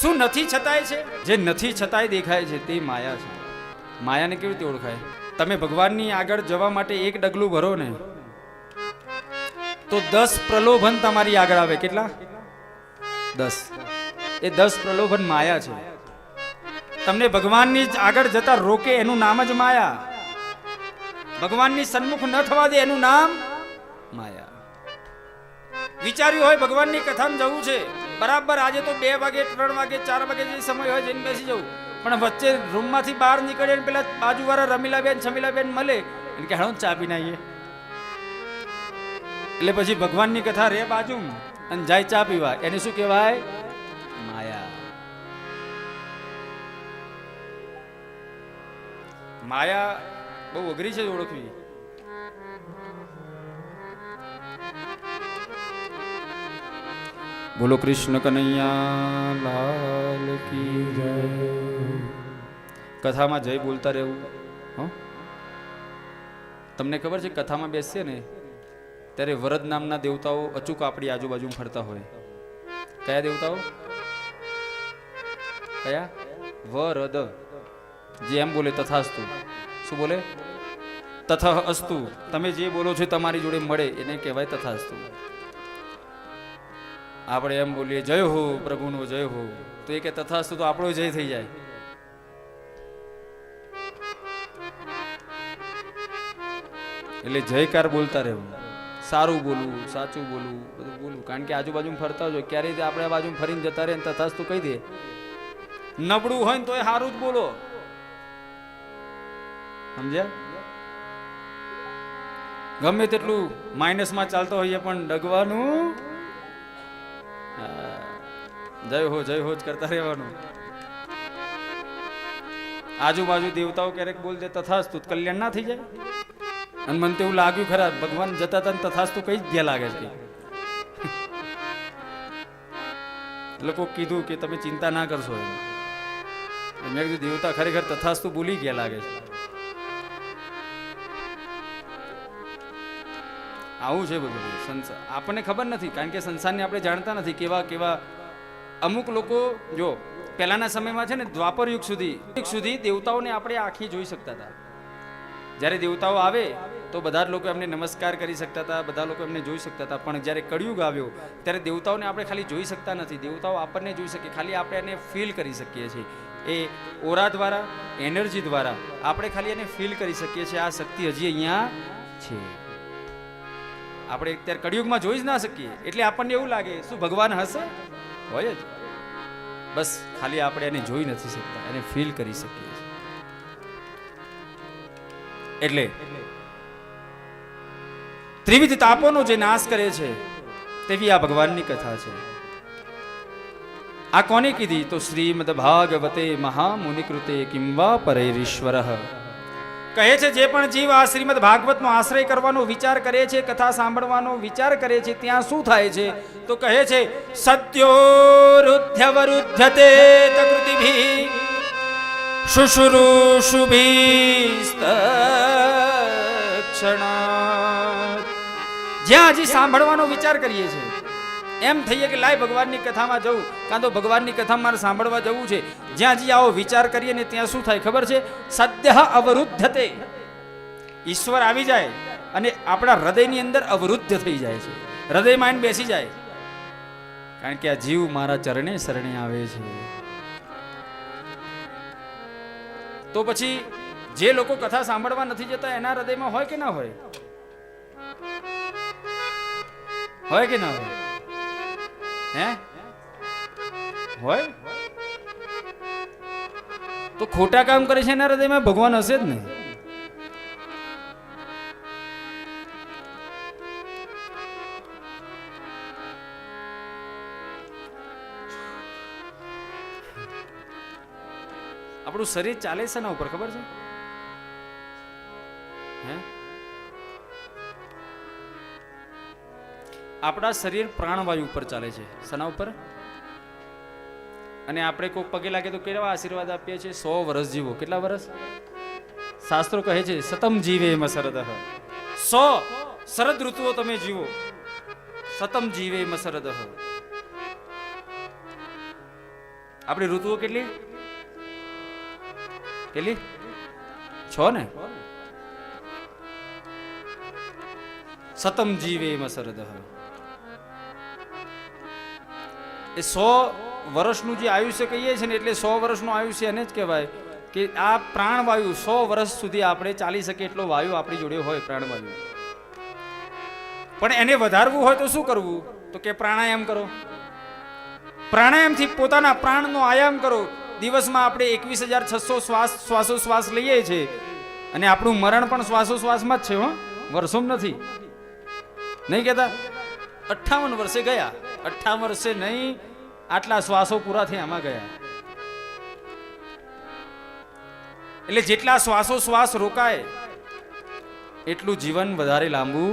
શું નથી છતાંય છે? જે નથી છતાંય દેખાય છે તે માયા છે. માયાને કેવી રીતે ઓળખાય? તમે ભગવાનની આગળ જવા માટે એક ડગલું ભરો ને તો 10 પ્રલોભન તમારી આગળ આવે. કેટલા? 10. એ 10 પ્રલોભન માયા છે. તમને ભગવાનની આગળ જતા રોકે એનું નામ જ માયા. ભગવાનની સન્મુખ ન થવા દે એનું નામ માયા. વિચાર્યું હોય ભગવાનની કથામાં જવું છે, બરાબર આજે તો 2 વાગે 3 વાગે 4 વાગે જે સમય હોય જઈને બેસી જવું, પણ વચ્ચે રૂમમાંથી બહાર નીકળે ને પેલા બાજુવાળા રમીલાબેન છમીલાબેન મળે અને કે હાલો ચા પીને આવીએ, એટલે પછી ભગવાનની કથા રે બાજુ અને જાય ચા પીવા. એને શું કહેવાય? માયા. માયા બહુ અઘરી છે ઓળખવી. બોલો કૃષ્ણ કનૈયા લાલ કી જય. કથામાં જય બોલતા રહેવું. તમને ખબર છે કથામાં બેસીએ ને ત્યારે વરદ નામના દેવતાઓ અચૂક આપણી આજુબાજુ ફરતા હોય. કયા દેવતાઓ? કયા? વરદ. જે એમ બોલે તથાસ્તુ. શું બોલે? તથ અસ્તુ. તમે જે બોલો છો તમારી જોડે મળે એને કહેવાય તથાસ્તુ. આપણે એમ બોલીએ જય હો પ્રભુનો જય હો, તો એ કે તથાસ્તુ, તો આપણો જય થઈ જાય. એટલે જયકાર બોલતા રહેવું, સારું બોલવું, સાચું બોલવું, બધું બોલવું. કારણ કે આજુબાજુ ફરતા હોય, ક્યારેય આપણે બાજુ ફરીને જતા રહે તથાસ્તુ કહી દે. નબળું હોય ને તો એ સારું જ બોલો. સમજ્યા? ગમે તેટલું માઇનસમાં ચાલતો હોઈએ પણ ડગવાનું, જય હો જ કરતા રહેવાનું. આજુબાજુ દેવતાઓ ક્યારેક બોલ દે તથાસ્તુ, કલ્યાણ ના થઈ જાય. અને મને તો એવું લાગ્યું ખરા ભગવાન જતા હતા તથાસ્તુ કઈ જ ગયા લાગે છે. લોકો કીધું કે તમે ચિંતા ના કરશો એમ. મેં કીધું દેવતા ખરેખર તથાસ્તુ ભૂલી ગયા લાગે છે. આવું છે બધું સંસાર. આપણને ખબર નથી કારણ કે સંસારને આપણે જાણતા નથી. કેવા કેવા અમુક લોકો, જો પહેલાના સમયમાં છે ને દ્વાપર યુગ સુધી દેવતાઓને આપણે આંખી જોઈ શકતા હતા. જ્યારે દેવતાઓ આવે તો બધા લોકો એમને નમસ્કાર કરી શકતા હતા, બધા લોકો એમને જોઈ શકતા હતા. પણ જ્યારે કળિયુગ આવ્યો ત્યારે દેવતાઓને આપણે ખાલી જોઈ શકતા નથી. દેવતાઓ આપણને જોઈ શકીએ, ખાલી આપણે એને ફીલ કરી શકીએ છીએ. એ ઓરા દ્વારા, એનર્જી દ્વારા આપણે ખાલી એને ફીલ કરી શકીએ છીએ. આ શક્તિ હજી અહીંયા છે. આપણે અત્યારે કળિયુગમાં જોઈ જ ના શકીએ. એટલે આપણને એવું લાગે શું ભગવાન હશે? હોય જ. બસ ખાલી આપણે એને જોઈ નથી શકતા, એને ફીલ કરી શકીએ છીએ. એટલે ત્રિવિધ તાપોનો જે નાશ કરે છે તેવી આ ભગવાનની કથા છે. આ કોને કીધી? તો શ્રીમદ ભાગવતે મહામુનિ કૃતે કિંવા પરેરીશ્વરઃ. કહે છે જે પણ જીવ આ શ્રીમદ ભાગવતનો આશ્રય કરવાનો વિચાર કરે છે, કથા સાંભળવાનો વિચાર કરે છે, ત્યાં શું થાય છે? તો કહે છે સત્યોરુધ્યવરુધ્યતે તકૃતિભિ શુશ્રૂષુભિસ્તક્ષણાત. જ્યાં હજી સાંભળવાનો વિચાર કરીએ છીએ એમ થઈએ કે લાય ભગવાનની કથામાં જવું, કાં તો ભગવાનની કથામાં મારે સાંભળવા જવું છે. જ્યાં હજી આવો વિચાર કરીએ ને ત્યાં શું થાય ખબર છે? સદ્ય અવરુદ્ધતે. ઈશ્વર આવી જાય અને આપણા હૃદયની અંદર અવરુદ્ધ થઈ જાય છે, હૃદયમાં બેસી જાય. કારણ કે આ જીવ મારા ચરણે શરણે આવે છે. તો પછી જે લોકો કથા સાંભળવા નથી જતા એના હૃદયમાં હોય કે ના હોય? હોય કે ના હોય? હે હોય? તો ખોટા કામ કરે છે એના હૃદયમાં ભગવાન હશે જ નહીં. આપણું શરીર ચાલે છે ના ઉપર ખબર છે? હે આપણા શરીર પ્રાણવાયુ ઉપર ચાલે છે. શના ઉપર? અને આપણે કોઈ પગે લાગે તો કેવા આશીર્વાદ આપીએ છીએ? 100 વર્ષ જીવો. કેટલા વર્ષ? શાસ્ત્રો કહે છે સતમ જીવે મસરદઃ. 100 શરદ ઋતુઓ તમે જીવો. સતમ જીવે મસરદઃ. આપણી ઋતુઓ કેટલી કેટલી 6 ને. સતમ જીવે મસરદ, એ 100 વર્ષનું જે આયુષ્ય કહીએ છીએ ને, એટલે 100 વર્ષનું આયુષ્ય એને જ કહેવાય કે આ પ્રાણવાયુ 100 વર્ષ સુધી આપણે ચાલી શકીએ એટલો વાયુ આપણી જોડે હોય, પ્રાણવાયુ. પણ એને વધારવું હોય તો શું કરવું? તો કે પ્રાણાયામ કરો. પ્રાણાયામથી પોતાના પ્રાણનો આયામ કરો. દિવસમાં આપણે 21,600 શ્વાસોશ્વાસ લઈએ છીએ, અને આપણું મરણ પણ શ્વાસોશ્વાસમાં જ છે, હો, વર્ષોમાં નથી. નહીં કહેતા 58 વર્ષે ગયા, 58 વર્ષે નહીં, આટલા શ્વાસો પૂરા થયા આમાં ગયા. એટલે જેટલા શ્વાસોશ્વાસ રોકાય એટલું જીવન વધારે લાંબુ